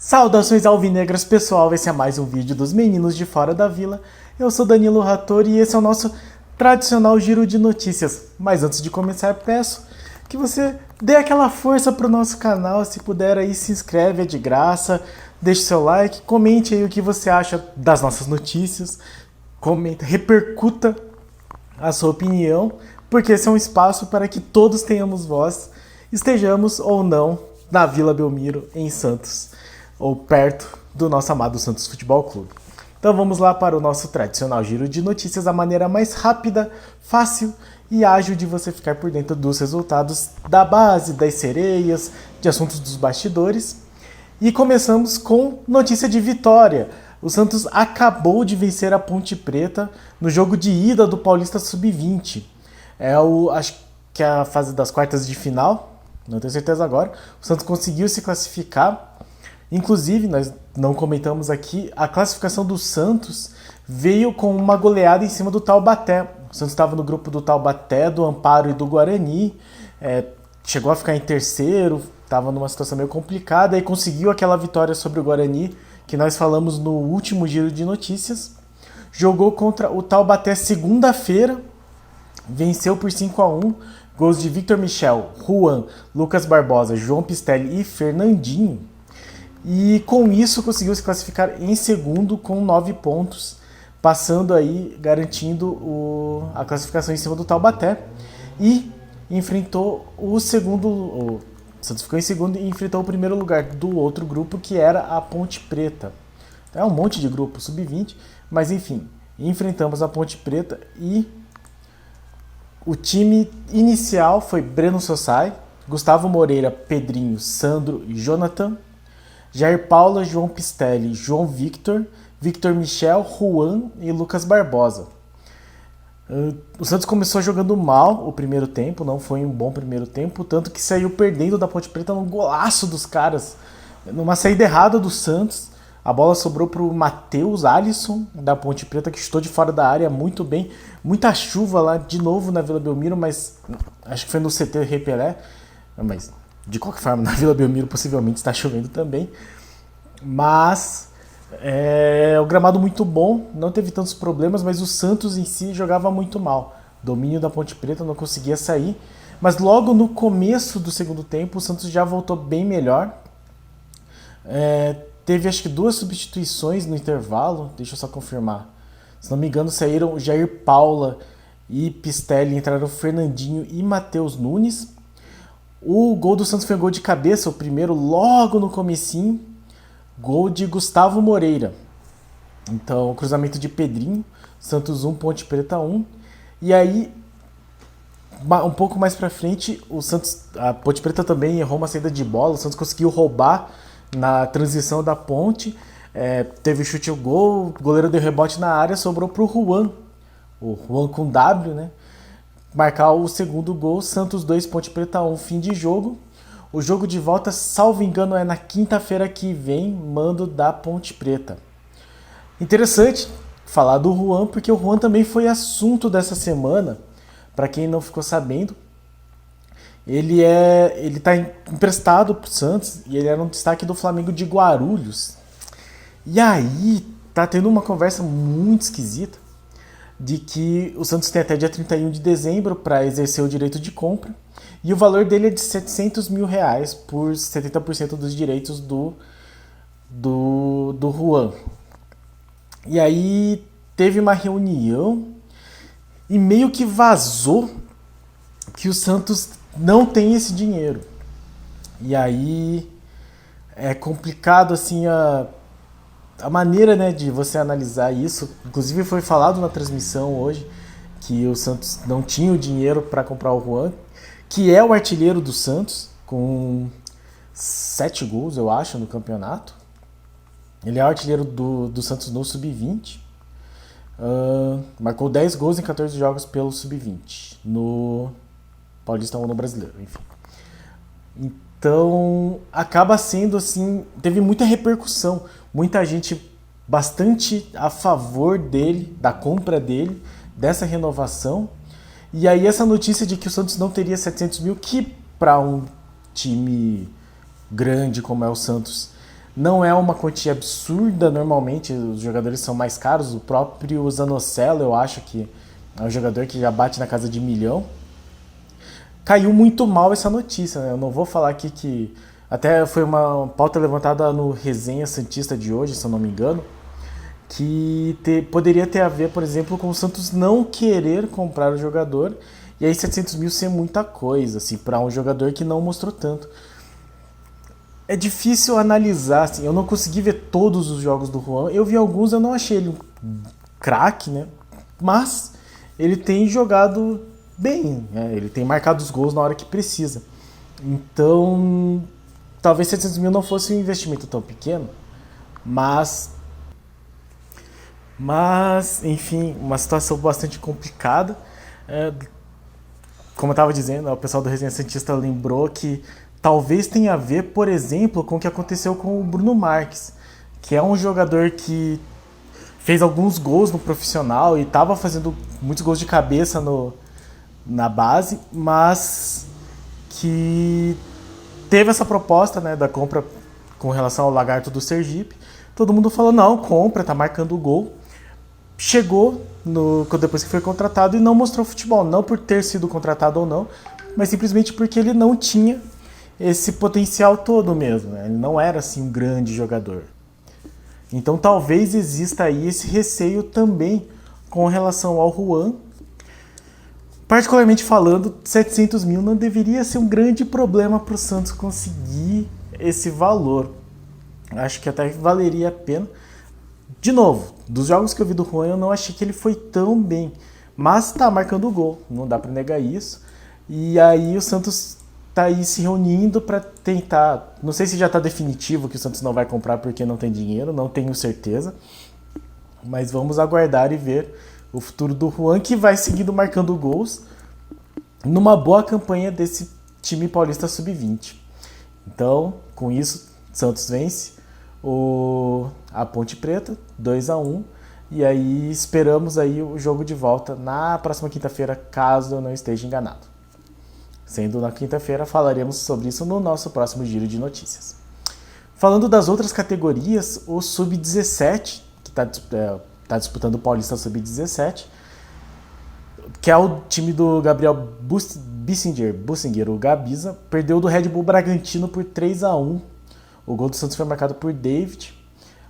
Saudações alvinegras, pessoal, esse é mais um vídeo dos meninos de fora da vila. Eu sou Danilo Rattori e esse é o nosso tradicional giro de notícias. Mas antes de começar, peço que você dê aquela força pro nosso canal, se puder aí se inscreve, é de graça, deixe seu like, comente aí o que você acha das nossas notícias, comenta, repercuta a sua opinião, porque esse é um espaço para que todos tenhamos voz, estejamos ou não na Vila Belmiro, em Santos, ou perto do nosso amado Santos Futebol Clube. Então vamos lá para o nosso tradicional giro de notícias, a maneira mais rápida, fácil e ágil de você ficar por dentro dos resultados da base, das sereias, de assuntos dos bastidores. E começamos com notícia de vitória. O Santos acabou de vencer a Ponte Preta no jogo de ida do Paulista Sub-20. Acho que é a fase das quartas de final, não tenho certeza agora. O Santos conseguiu se classificar. Inclusive, nós não comentamos aqui, a classificação do Santos veio com uma goleada em cima do Taubaté. O Santos estava no grupo do Taubaté, do Amparo e do Guarani, chegou a ficar em terceiro, estava numa situação meio complicada e conseguiu aquela vitória sobre o Guarani, que nós falamos no último giro de notícias. Jogou contra o Taubaté segunda-feira, venceu por 5-1, gols de Victor Michel, Juan, Lucas Barbosa, João Pistelli e Fernandinho. E com isso conseguiu se classificar em segundo com 9 pontos, passando aí, garantindo a classificação em cima do Taubaté. E enfrentou o segundo, o Santos ficou em segundo e enfrentou o primeiro lugar do outro grupo, que era a Ponte Preta. É um monte de grupo, sub-20, mas enfim, enfrentamos a Ponte Preta e o time inicial foi Breno Sossai, Gustavo Moreira, Pedrinho, Sandro e Jonathan, Jair Paula, João Pistelli, João Victor, Victor Michel, Juan e Lucas Barbosa. O Santos começou jogando mal o primeiro tempo, não foi um bom primeiro tempo, tanto que saiu perdendo da Ponte Preta num golaço dos caras. Numa saída errada do Santos, a bola sobrou para o Matheus Alisson, da Ponte Preta, que chutou de fora da área muito bem. Muita chuva lá de novo na Vila Belmiro, mas acho que foi no CT Rei Pelé, mas de qualquer forma, na Vila Belmiro possivelmente está chovendo também. Mas o gramado muito bom, não teve tantos problemas, mas o Santos em si jogava muito mal. Domínio da Ponte Preta, não conseguia sair. Mas logo no começo do segundo tempo, o Santos já voltou bem melhor. Teve acho que 2 substituições no intervalo, deixa eu só confirmar. Se não me engano, saíram Jair Paula e Pistelli, entraram Fernandinho e Matheus Nunes. O gol do Santos foi um gol de cabeça, o primeiro logo no comecinho, gol de Gustavo Moreira. Então, cruzamento de Pedrinho, Santos 1, Ponte Preta 1. E aí, um pouco mais pra frente, a Ponte Preta também errou uma saída de bola, o Santos conseguiu roubar na transição da Ponte, teve chute ao gol, o goleiro deu rebote na área, sobrou pro Juan, o Juan com W, né? Marcar o segundo gol, Santos 2, Ponte Preta 1, fim de jogo. O jogo de volta, salvo engano, é na quinta-feira que vem, mando da Ponte Preta. Interessante falar do Juan, porque o Juan também foi assunto dessa semana. Para quem não ficou sabendo, ele está emprestado para o Santos e ele era um destaque do Flamengo de Guarulhos. E aí, tá tendo uma conversa muito esquisita de que o Santos tem até dia 31 de dezembro para exercer o direito de compra e o valor dele é de R$700 mil por 70% dos direitos do Juan. E aí teve uma reunião e meio que vazou que o Santos não tem esse dinheiro. E aí é complicado assim a maneira, né, de você analisar isso. Inclusive foi falado na transmissão hoje que o Santos não tinha o dinheiro para comprar o Juan, que é o artilheiro do Santos, com 7 gols, eu acho, no campeonato. Ele é o artilheiro do Santos no Sub-20. Marcou 10 gols em 14 jogos pelo Sub-20, no Paulista ou no Brasileiro, enfim. Então, acaba sendo assim, teve muita repercussão, muita gente bastante a favor dele, da compra dele, dessa renovação. E aí essa notícia de que o Santos não teria 700 mil, que para um time grande como é o Santos Não é uma quantia absurda, normalmente os jogadores são mais caros. O próprio Zanocelo, eu acho que é um jogador que já bate na casa de 1 milhão. Caiu muito mal essa notícia, né? Eu não vou falar aqui que... Até foi uma pauta levantada no Resenha Santista de hoje, se eu não me engano, que poderia ter a ver, por exemplo, com o Santos não querer comprar o jogador, e aí 700 mil ser muita coisa, assim, para um jogador que não mostrou tanto. É difícil analisar, assim, eu não consegui ver todos os jogos do Juan, eu vi alguns, eu não achei ele um craque, né? Mas ele tem jogado bem, né? Ele tem marcado os gols na hora que precisa. Então, talvez 700 mil não fosse um investimento tão pequeno, mas enfim, uma situação bastante complicada. Como eu estava dizendo, o pessoal do Resenha Santista lembrou que talvez tenha a ver, por exemplo, com o que aconteceu com o Bruno Marques, que é um jogador que fez alguns gols no profissional e estava fazendo muitos gols de cabeça na base, mas que teve essa proposta, né, da compra com relação ao Lagarto do Sergipe. Todo mundo falou, não, compra, tá marcando o gol. Chegou depois que foi contratado e não mostrou futebol, não por ter sido contratado ou não, mas simplesmente porque ele não tinha esse potencial todo mesmo, né? Ele não era assim um grande jogador. Então talvez exista aí esse receio também com relação ao Juan. Particularmente falando, 700 mil não deveria ser um grande problema para o Santos conseguir esse valor. Acho que até valeria a pena. De novo, dos jogos que eu vi do Juan, eu não achei que ele foi tão bem. Mas tá marcando o gol, não dá para negar isso. E aí o Santos tá aí se reunindo para tentar... Não sei se já tá definitivo que o Santos não vai comprar porque não tem dinheiro, não tenho certeza. Mas vamos aguardar e ver o futuro do Juan, que vai seguindo marcando gols numa boa campanha desse time paulista sub-20. Então, com isso, Santos vence a Ponte Preta, 2-1, e aí esperamos aí o jogo de volta na próxima quinta-feira, caso eu não esteja enganado. Sendo na quinta-feira, falaremos sobre isso no nosso próximo giro de notícias. Falando das outras categorias, o Sub-17, que está disputando o Paulista Sub-17, que é o time do Gabriel Bussinger, o Gabisa, perdeu do Red Bull Bragantino por 3-1. O gol do Santos foi marcado por David.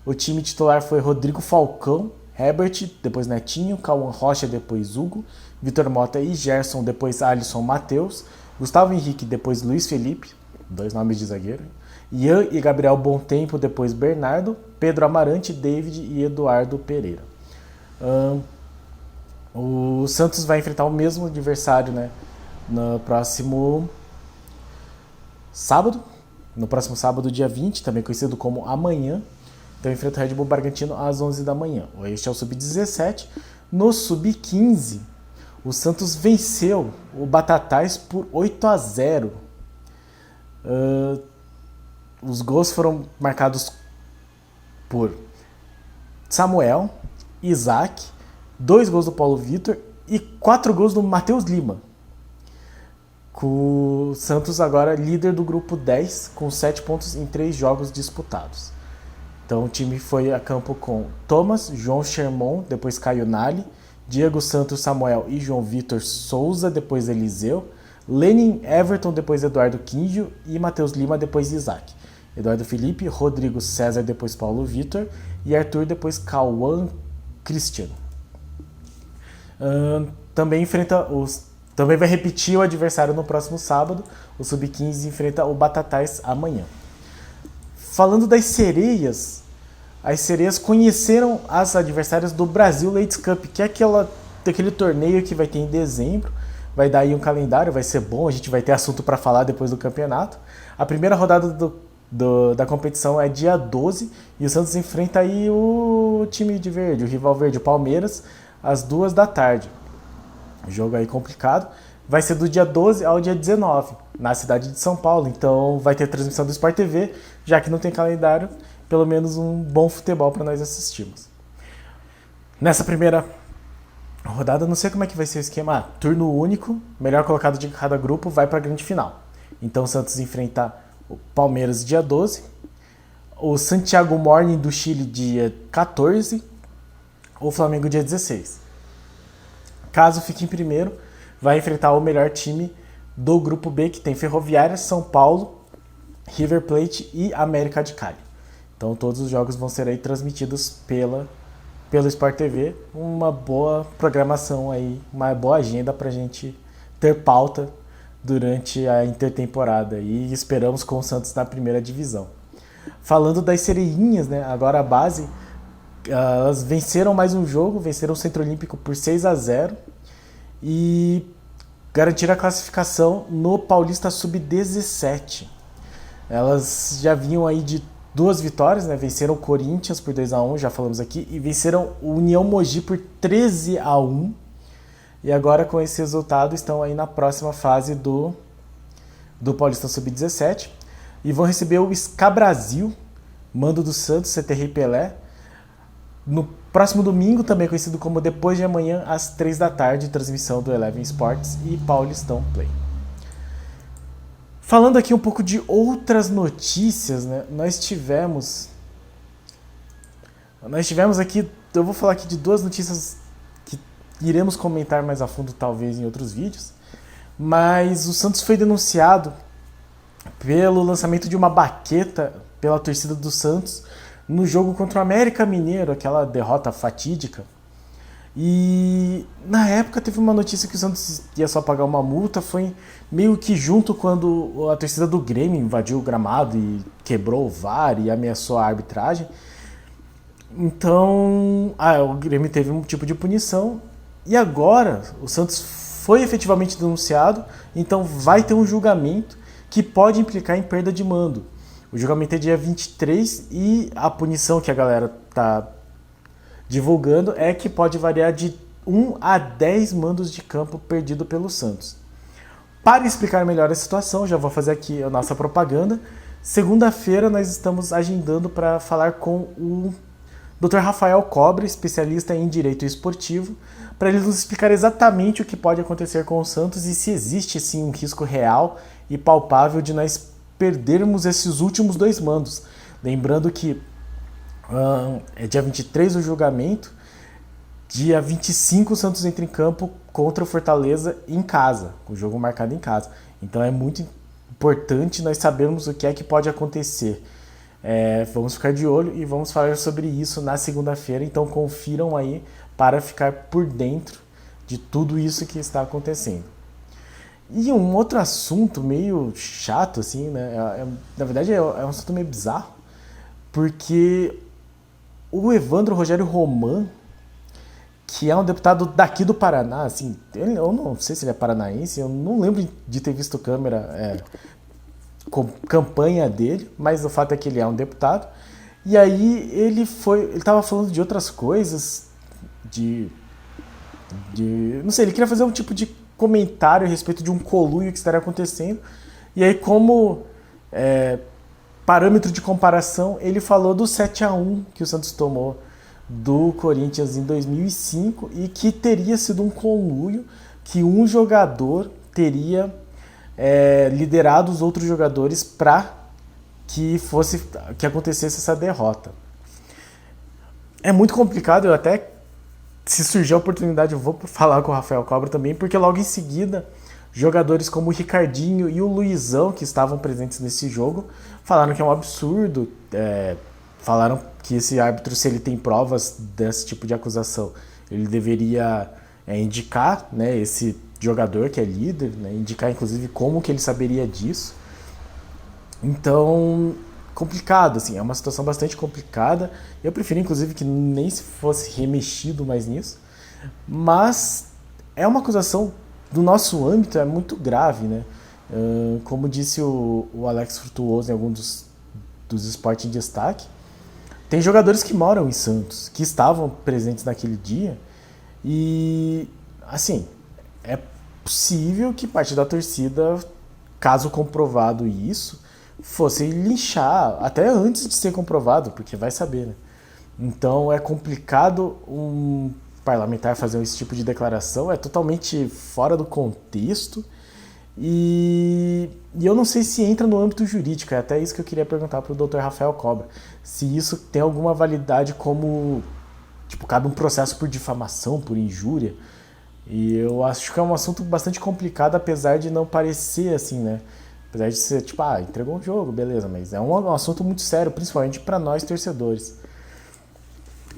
O time titular foi Rodrigo Falcão, Herbert, depois Netinho, Cauã Rocha, depois Hugo, Vitor Mota e Gerson, depois Alisson Matheus, Gustavo Henrique, depois Luiz Felipe, 2 nomes de zagueiro, Ian e Gabriel Bontempo, depois Bernardo, Pedro Amarante, David e Eduardo Pereira. O Santos vai enfrentar o mesmo adversário, né, no próximo sábado, dia 20, também conhecido como amanhã. Então enfrenta o Red Bull Bragantino às 11 da manhã. Este é o Sub-17. No Sub-15, o Santos venceu o Batatais por 8-0. Os gols foram marcados por Samuel, Isaac, 2 gols do Paulo Vitor e 4 gols do Matheus Lima. Com o Santos agora líder do grupo 10, com 7 pontos em 3 jogos disputados. Então o time foi a campo com Thomas, João Sherman, depois Caio Nali, Diego Santos Samuel e João Vitor Souza, depois Eliseu, Lenin Everton, depois Eduardo Quindio e Matheus Lima, depois Isaac. Eduardo Felipe, Rodrigo César, depois Paulo Vitor e Arthur, depois Cauã Christian. Também vai repetir o adversário no próximo sábado. O Sub-15 enfrenta o Batatais amanhã. Falando das sereias, as sereias conheceram as adversárias do Brasil Ladies Cup, que é aquele torneio que vai ter em dezembro. Vai dar aí um calendário, vai ser bom, a gente vai ter assunto para falar depois do campeonato. A primeira rodada da competição é dia 12 e o Santos enfrenta aí o time de verde, o rival verde, o Palmeiras, às 2 da tarde. Jogo aí complicado. Vai ser do dia 12 ao dia 19, na cidade de São Paulo. Então vai ter transmissão do Sport TV, já que não tem calendário, pelo menos um bom futebol para nós assistirmos. Nessa primeira rodada, não sei como é que vai ser o esquema. Turno único, melhor colocado de cada grupo vai para a grande final. Então o Santos enfrenta o Palmeiras dia 12, o Santiago Morning do Chile dia 14, o Flamengo dia 16. Caso fique em primeiro, vai enfrentar o melhor time do grupo B, que tem Ferroviária, São Paulo, River Plate e América de Cali. Então todos os jogos vão ser aí transmitidos pelo Sport TV. Uma boa programação aí, uma boa agenda pra gente ter pauta durante a intertemporada. E esperamos com o Santos na primeira divisão. Falando das Sereiinhas, né? Agora a base, elas venceram mais um jogo, venceram o Centro Olímpico por 6-0 e garantiram a classificação no Paulista Sub-17. Elas já vinham aí de 2 vitórias, né? Venceram o Corinthians por 2-1, já falamos aqui, e venceram o União Mogi por 13-1. E agora com esse resultado estão aí na próxima fase do Paulista Sub-17 e vão receber o SCA Brasil, mando do Santos, CTR Pelé, no próximo domingo, também conhecido como depois de amanhã, às 3 da tarde, transmissão do Eleven Sports e Paulistão Play. Falando aqui um pouco de outras notícias, né? Nós tivemos aqui, eu vou falar aqui de 2 notícias que iremos comentar mais a fundo talvez em outros vídeos, mas o Santos foi denunciado pelo lançamento de uma baqueta pela torcida do Santos no jogo contra o América Mineiro, aquela derrota fatídica. E na época teve uma notícia que o Santos ia só pagar uma multa, foi meio que junto quando a torcida do Grêmio invadiu o gramado e quebrou o VAR e ameaçou a arbitragem. Então, o Grêmio teve um tipo de punição e agora o Santos foi efetivamente denunciado, então vai ter um julgamento que pode implicar em perda de mando. O julgamento é dia 23 e a punição que a galera tá divulgando é que pode variar de 1 a 10 mandos de campo perdido pelo Santos. Para explicar melhor a situação, já vou fazer aqui a nossa propaganda. Segunda-feira nós estamos agendando para falar com o Dr. Rafael Cobre, especialista em direito esportivo, para ele nos explicar exatamente o que pode acontecer com o Santos e se existe sim um risco real e palpável de nós perdermos esses últimos 2 mandos. Lembrando que é dia 23 o julgamento, dia 25 o Santos entra em campo contra o Fortaleza em casa, com o jogo marcado em casa. Então é muito importante nós sabermos o que é que pode acontecer. Vamos ficar de olho e vamos falar sobre isso na segunda-feira, então confiram aí para ficar por dentro de tudo isso que está acontecendo. E um outro assunto meio chato, assim, né? Na verdade é um assunto meio bizarro, porque o Evandro Rogério Roman, que é um deputado daqui do Paraná, assim, eu não sei se ele é paranaense, eu não lembro de ter visto campanha dele, mas o fato é que ele é um deputado. E aí ele estava falando de outras coisas, não sei, ele queria fazer um tipo de comentário a respeito de um conluio que estaria acontecendo. E aí, como parâmetro de comparação, ele falou do 7-1 que o Santos tomou do Corinthians em 2005 e que teria sido um conluio, que um jogador teria liderado os outros jogadores para que acontecesse essa derrota. É muito complicado, eu até, se surgir a oportunidade, eu vou falar com o Rafael Cobra também, porque logo em seguida, jogadores como o Ricardinho e o Luizão, que estavam presentes nesse jogo, falaram que é um absurdo, falaram que esse árbitro, se ele tem provas desse tipo de acusação, ele deveria indicar, né, esse jogador que é líder, né, indicar inclusive como que ele saberia disso. Então, complicado, assim, é uma situação bastante complicada. Eu prefiro inclusive que nem se fosse remexido mais nisso, mas é uma acusação do nosso âmbito, é muito grave, né? Como disse o Alex Frutuoso em algum dos esportes em destaque, tem jogadores que moram em Santos, que estavam presentes naquele dia, e assim, é possível que parte da torcida, caso comprovado isso, fosse linchar até antes de ser comprovado, porque vai saber, né? Então é complicado parlamentar fazer esse tipo de declaração, é totalmente fora do contexto E eu não sei se entra no âmbito jurídico, é até isso que eu queria perguntar para o Dr. Rafael Cobra, se isso tem alguma validade como, tipo, cabe um processo por difamação, por injúria. E eu acho que é um assunto bastante complicado, apesar de não parecer assim, né? Apesar de ser, tipo, entregou um jogo, beleza, mas é um assunto muito sério, principalmente para nós torcedores.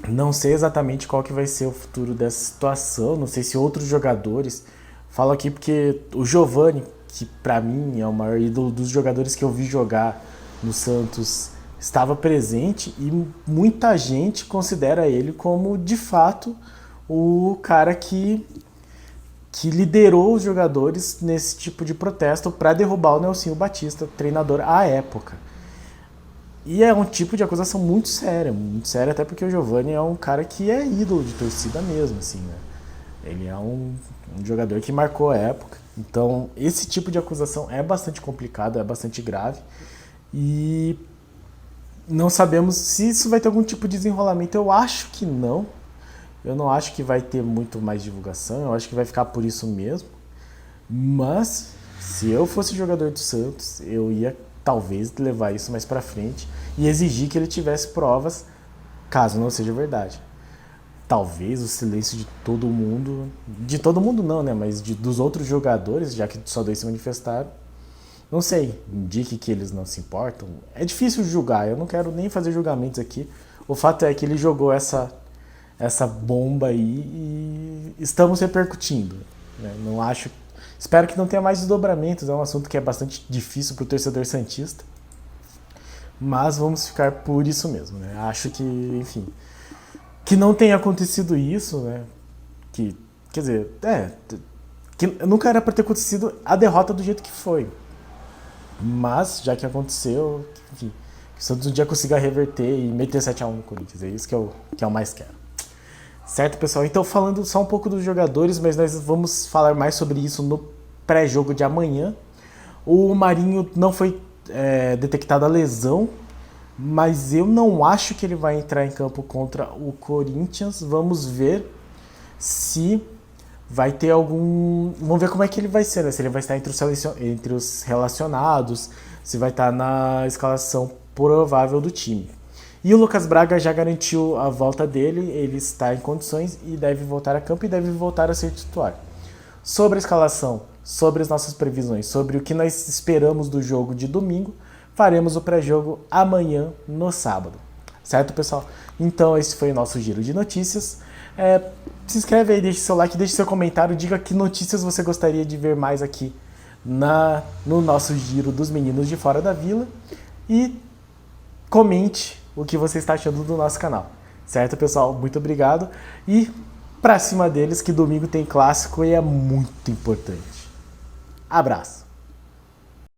Não sei exatamente qual que vai ser o futuro dessa situação, não sei se outros jogadores... Falo aqui porque o Giovani, que pra mim é o maior ídolo dos jogadores que eu vi jogar no Santos, estava presente e muita gente considera ele como, de fato, o cara que liderou os jogadores nesse tipo de protesto para derrubar o Nelsinho Batista, treinador à época. E é um tipo de acusação muito séria até porque o Giovani é um cara que é ídolo de torcida mesmo, assim, né? Ele é um jogador que marcou a época. Então, esse tipo de acusação é bastante complicado, é bastante grave. E não sabemos se isso vai ter algum tipo de desenrolamento. Eu acho que não. Eu não acho que vai ter muito mais divulgação. Eu acho que vai ficar por isso mesmo. Mas, se eu fosse jogador do Santos, eu ia talvez levar isso mais pra frente e exigir que ele tivesse provas, caso não seja verdade. Talvez o silêncio de todo mundo não, né, mas dos outros jogadores, já que só dois se manifestaram, não sei, indique que eles não se importam. É difícil julgar, eu não quero nem fazer julgamentos aqui. O fato é que ele jogou essa bomba aí e estamos repercutindo, né? Não acho, espero que não tenha mais desdobramentos, é um assunto que é bastante difícil para o torcedor santista, mas vamos ficar por isso mesmo, né? Acho que, enfim, que não tenha acontecido isso, né? Quer dizer, que nunca era para ter acontecido a derrota do jeito que foi. Mas, já que aconteceu, enfim, que o Santos um dia consiga reverter e meter 7-1 no Corinthians. É isso que eu mais quero. Certo, pessoal? Então, falando só um pouco dos jogadores, mas nós vamos falar mais sobre isso no pré-jogo de amanhã. O Marinho não foi detectada a lesão, mas eu não acho que ele vai entrar em campo contra o Corinthians. Vamos ver se vai ter algum... Vamos ver como é que ele vai ser, né? Se ele vai estar entre os relacionados, se vai estar na escalação provável do time. E o Lucas Braga já garantiu a volta dele, ele está em condições e deve voltar a campo e deve voltar a ser titular. Sobre a escalação, sobre as nossas previsões, sobre o que nós esperamos do jogo de domingo, faremos o pré-jogo amanhã no sábado. Certo, pessoal? Então, esse foi o nosso giro de notícias. Se inscreve aí, deixe seu like, deixe seu comentário, diga que notícias você gostaria de ver mais aqui no nosso giro dos meninos de fora da vila e comente o que você está achando do nosso canal. Certo, pessoal? Muito obrigado e pra cima deles que domingo tem clássico e é muito importante. Abraço!